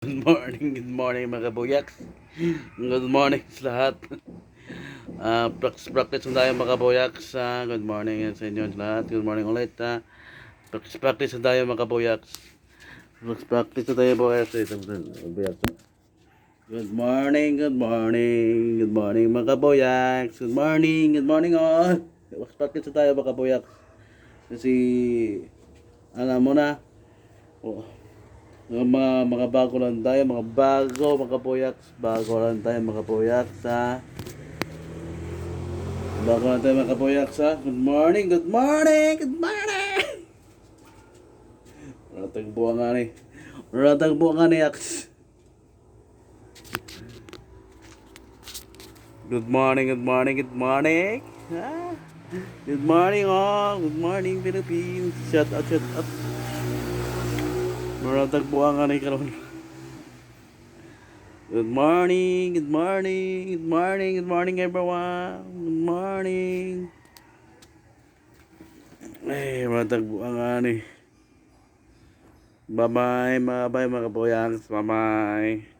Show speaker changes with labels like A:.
A: Good morning mga kabuyaks. Good morning sa lahat. Practice na tayo mga kabuyaks. Good morning sa inyo lahat. Good morning ulit. Practice na tayo mga kabuyaks. Practice na tayo mga kabuyaks. Good morning, good morning. Good morning mga kabuyaks. Good morning all. Practice na tayo mga kabuyaks. Kasi alam mo na. Oh. Mga bago lang tayo, mga boyaks. Bago lang tayo mga boyaks ha. Bago lang tayo mga boyaks ha. Good morning, good morning, good morning. Ratagbuang nga ni. Ratagbuang nga ni Aks. Good morning, good morning, good morning. Ha? Good morning all. Good morning Philippines. Shout out, shout out. Ratagbuang nga ni karon. Good morning, good morning, good morning, good morning everyone. Good morning. Ay, matagbuan nga ni. Bye-bye, mga kapoyaks. Bye-bye.